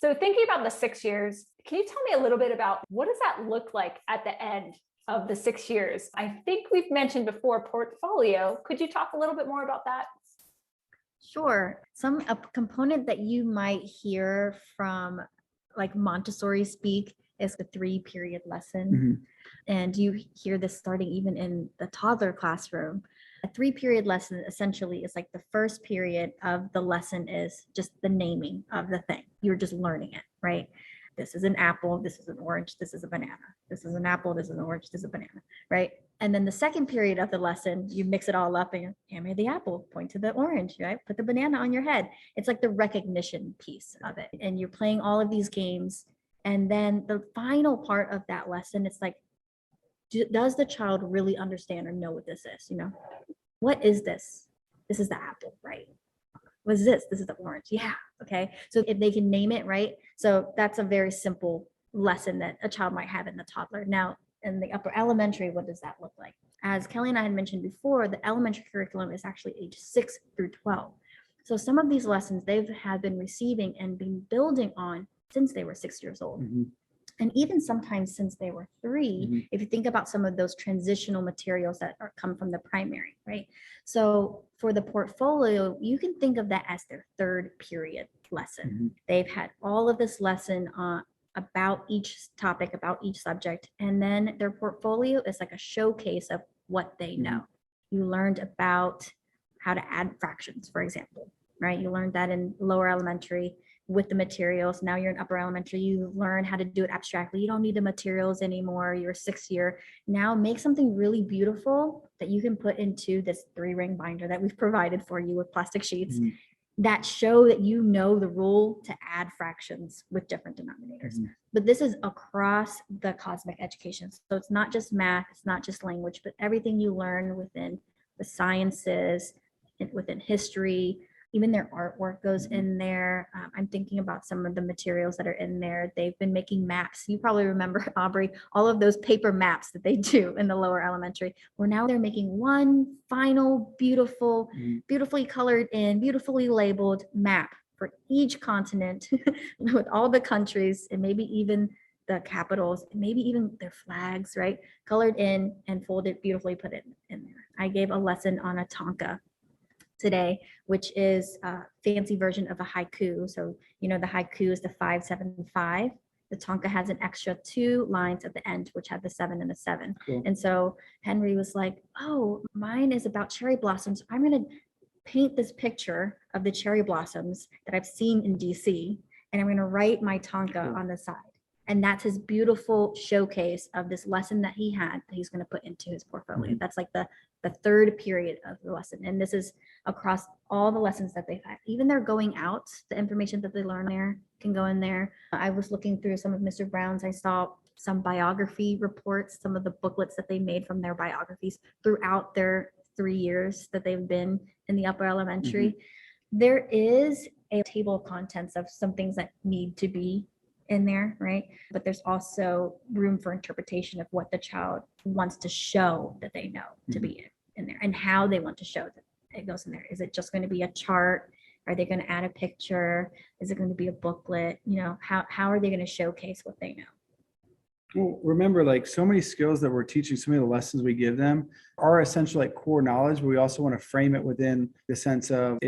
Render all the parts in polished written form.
So thinking about the 6 years, can you tell me a little bit about what does that look like at the end of the 6 years? I think we've mentioned before portfolio. Could you talk a little bit more about that? Sure. A component that you might hear from like Montessori speak is the 3-period lesson. Mm-hmm. And you hear this starting even in the toddler classroom. A 3-period lesson essentially is like the first period of the lesson is just the naming of the thing. You're just learning it, right? This is an apple, this is an orange, this is a banana. This is an apple, this is an orange, this is a banana, right? And then the second period of the lesson, you mix it all up and hand me the apple, point to the orange, right? Put the banana on your head. It's like the recognition piece of it. And you're playing all of these games. And then the final part of that lesson, it's like, does the child really understand or know what this is? What is this? This is the apple, right? What is this? This is the orange. Yeah. Okay. So if they can name it, right? So that's a very simple lesson that a child might have in the toddler. Now, in the upper elementary, what does that look like? As Kelly and I had mentioned before, the elementary curriculum is actually age 6 through 12. So some of these lessons they've had been receiving and been building on since they were 6 years old. Mm-hmm. And even sometimes since they were 3, Mm-hmm. if you think about some of those transitional materials that come from the primary, right? So for the portfolio, you can think of that as their 3rd period lesson. Mm-hmm. They've had all of this lesson about each topic, about each subject, and then their portfolio is like a showcase of what they know. You learned about how to add fractions, for example, right? You learned that in lower elementary with the materials. Now you're in upper elementary, you learn how to do it abstractly. You don't need the materials anymore. You're 6th year. Now make something really beautiful that you can put into this 3-ring binder that we've provided for you with plastic sheets that show that you know the rule to add fractions with different denominators. But this is across the cosmic education. So it's not just math, it's not just language, but everything you learn within the sciences, within history. Even their artwork goes in there. I'm thinking about some of the materials that are in there. They've been making maps. You probably remember, Aubrey, all of those paper maps that they do in the lower elementary. Well, now they're making one final, beautifully colored in, beautifully labeled map for each continent with all the countries and maybe even the capitals, and maybe even their flags, right? Colored in and folded, beautifully put it in there. I gave a lesson on a tanka today, which is a fancy version of a haiku. So, the haiku is the 5-7-5. The tanka has an extra 2 lines at the end, which have the 7 and the 7. Cool. And so Henry was like, oh, mine is about cherry blossoms. I'm going to paint this picture of the cherry blossoms that I've seen in DC, and I'm going to write my tanka on the side. And that's his beautiful showcase of this lesson that he had that he's going to put into his portfolio. That's like the 3rd period of the lesson. And this is across all the lessons that they've had. Even they're going out, the information that they learn there can go in there. I was looking through some of Mr. Brown's. I saw some biography reports, some of the booklets that they made from their biographies throughout their 3 years that they've been in the upper elementary. There is a table of contents of some things that need to be in there, right? But there's also room for interpretation of what the child wants to show that they know to be in there, and how they want to show that it goes in there. Is it just going to be a chart? Are they going to add a picture? Is it going to be a booklet? How are they going to showcase what they know? Well, remember, like, so many skills that we're teaching, so many of the lessons we give them are essentially like core knowledge, but we also want to frame it within the sense of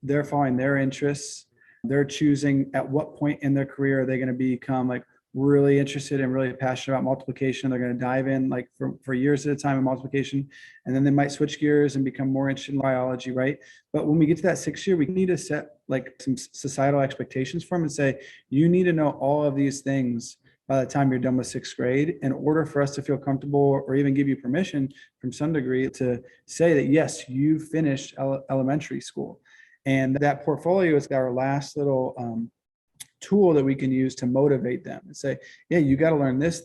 they're following their interests. They're choosing at what point in their career are they going to become like really interested and really passionate about multiplication. They're going to dive in like for years at a time in multiplication, and then they might switch gears and become more interested in biology, right? But when we get to that 6th year, we need to set like some societal expectations for them and say, you need to know all of these things by the time you're done with 6th grade in order for us to feel comfortable or even give you permission from some degree to say that, yes, you finished elementary school. And that portfolio is our last little tool that we can use to motivate them and say, yeah, you got to learn this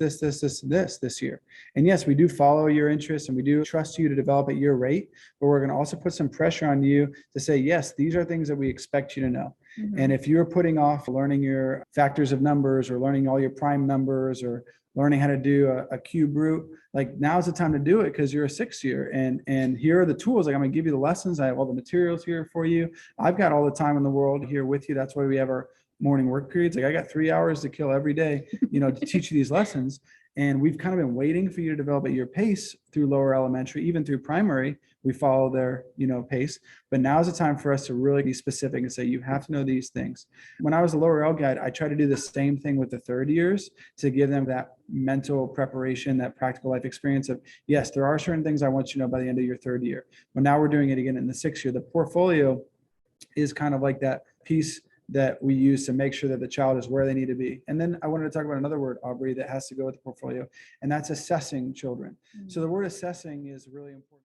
year. And yes, we do follow your interests and we do trust you to develop at your rate, but we're going to also put some pressure on you to say, yes, these are things that we expect you to know. Mm-hmm. And if you're putting off learning your factors of numbers or learning all your prime numbers or learning how to do a cube root, like now's the time to do it because you're a 6th year. And here are the tools. Like I'm going to give you the lessons. I have all the materials here for you. I've got all the time in the world here with you. That's why we have our morning work periods. Like I got 3 hours to kill every day, to teach you these lessons. And we've kind of been waiting for you to develop at your pace through lower elementary, even through primary. We follow their, pace. But now is the time for us to really be specific and say, you have to know these things. When I was a lower L guide, I try to do the same thing with the third years to give them that mental preparation, that practical life experience of, yes, there are certain things I want you to know by the end of your third year. But now we're doing it again in the sixth year. The portfolio is kind of like that piece that we use to make sure that the child is where they need to be. And then I wanted to talk about another word, Aubrey, that has to go with the portfolio, and that's assessing children. So the word assessing is really important.